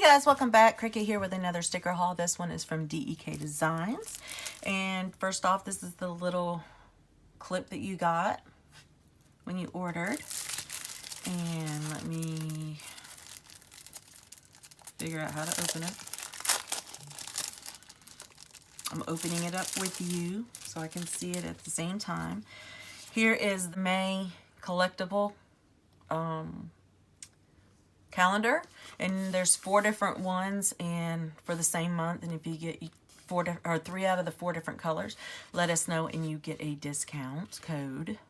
guys, welcome back. Cricket here with another sticker haul. This one is from Dek Designs. And first off, this is the little clip that you got when you ordered. And let me figure out how to open it. I'm opening it up with you so I can see it at the same time. Here is the May collectible calendar, and there's 4 different ones and for the same month, and if you get 3 out of the 4 different colors, let us know and you get a discount code.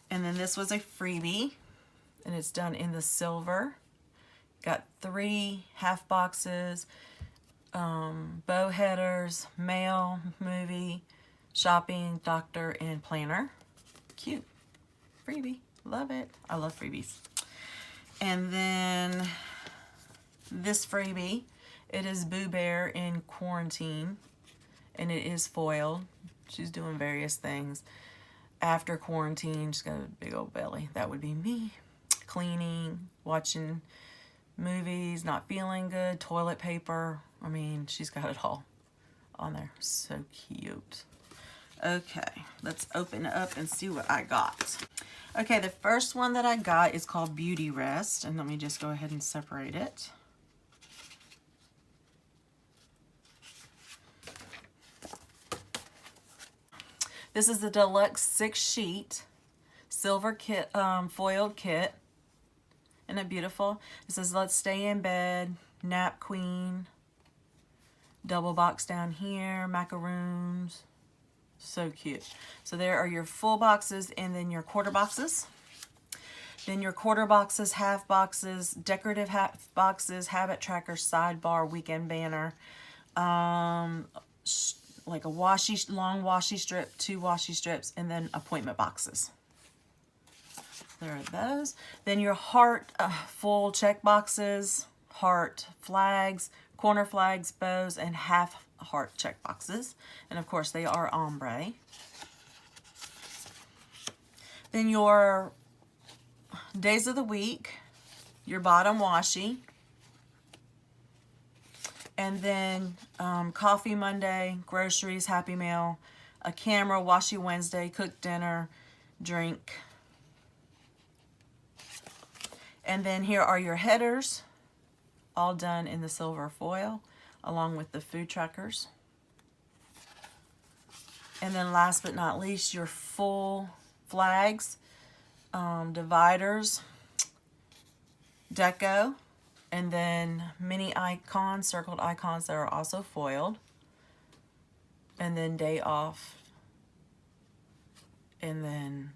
And then this was a freebie, and it's done in the silver. Got 3 half boxes, bow headers, mail, movie, shopping, doctor, and planner. Cute. Freebie. Love it. I love freebies. And then this freebie, it is Boo Bear in quarantine, and it is foiled. She's doing various things after quarantine. She's got a big old belly. That would be me. Cleaning, watching movies, not feeling good, toilet paper. I mean, she's got it all on there. So cute. Okay, let's open it up and see what I got. Okay, the first one that I got is called Beautyrest, and let me just go ahead and separate it. This is the deluxe 6-sheet silver kit, foiled kit. Isn't it beautiful? It says, let's stay in bed, nap queen, double box down here, macaroons. So cute. So there are your full boxes and then your quarter boxes. Then your quarter boxes, half boxes, decorative half boxes, habit tracker, sidebar, weekend banner, like a washi, long washi strip, 2 washi strips, and then appointment boxes. There are those. Then your heart full check boxes, heart flags, corner flags, bows, and half heart check boxes. And of course they are ombre. Then your days of the week, your bottom washi. And then coffee Monday, groceries, happy mail, a camera, washi Wednesday, cook dinner, drink. And then here are your headers, all done in the silver foil, along with the food trackers. And then last but not least, your full flags, dividers, deco, and then mini icons, circled icons that are also foiled. And then day off. And then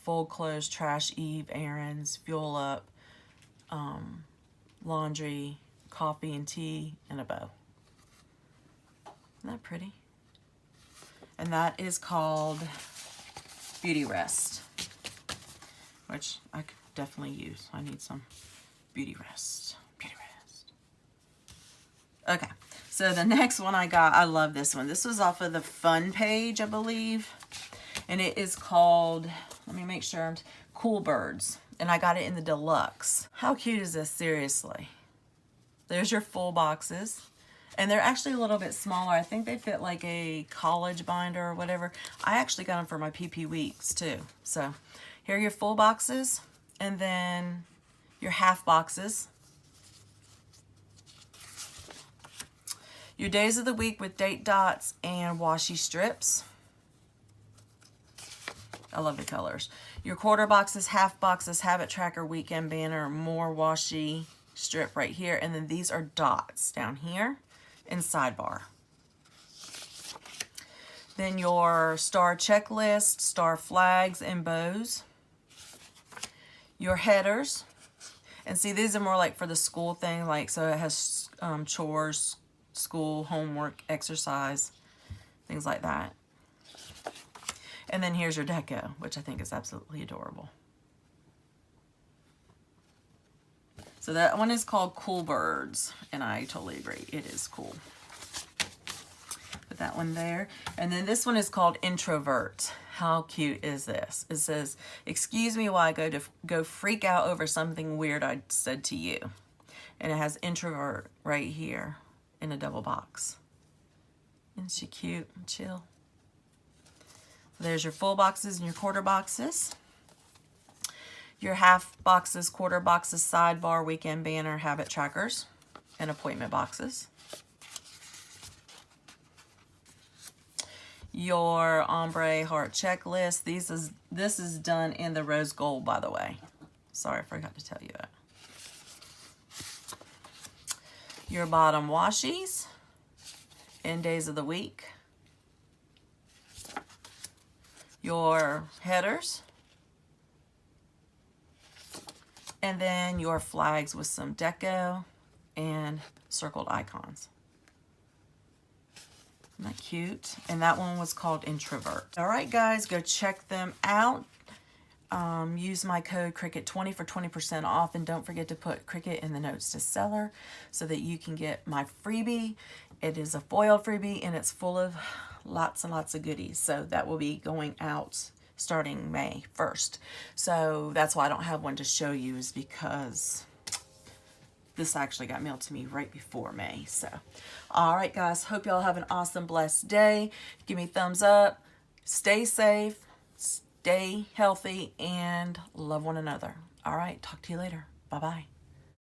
full clothes, trash eve, errands, fuel up, laundry, coffee and tea, and a bow. Isn't that pretty? And that is called Beautyrest, which I could definitely use. I need some Beautyrest. Okay, so the next one I got, I love this one. This was off of the Fun page, I believe. And it is called, let me make sure, Cool Birds. And I got it in the deluxe. How cute is this, seriously? There's your full boxes. And they're actually a little bit smaller. I think they fit like a college binder or whatever. I actually got them for my PP weeks too. So here are your full boxes, and then your half boxes. Your days of the week with date dots and washi strips. I love the colors. Your quarter boxes, half boxes, habit tracker, weekend banner, more washi strip right here. And then these are dots down here. And sidebar. Then your star checklist, star flags, and bows. Your headers. And see, these are more like for the school thing, like, so it has chores, school, homework, exercise, things like that. And then here's your deco, which I think is absolutely adorable. So that one is called Cool Birds, and I totally agree. It is cool. Put that one there. And then this one is called Introvert. How cute is this? It says, excuse me while I go freak out over something weird I said to you. And it has Introvert right here in a double box. Isn't she cute and chill? There's your full boxes and your quarter boxes. Your half boxes, quarter boxes, sidebar, weekend banner, habit trackers, and appointment boxes. Your ombre heart checklist. This is done in the rose gold, by the way. Sorry, I forgot to tell you that. Your bottom washies and days of the week. Your headers. And then your flags with some deco and circled icons. Isn't that cute? And that one was called Introvert. All right, guys, go check them out. Use my code Cricket20 for 20% off, and don't forget to put Cricket in the notes to seller so that you can get my freebie. It is a foiled freebie, and it's full of lots and lots of goodies. So that will be going out starting May 1st. So that's why I don't have one to show you, is because this actually got mailed to me right before May. So, all right, guys, hope y'all have an awesome, blessed day. Give me a thumbs up. Stay safe, stay healthy, and love one another. All right, talk to you later. Bye-bye.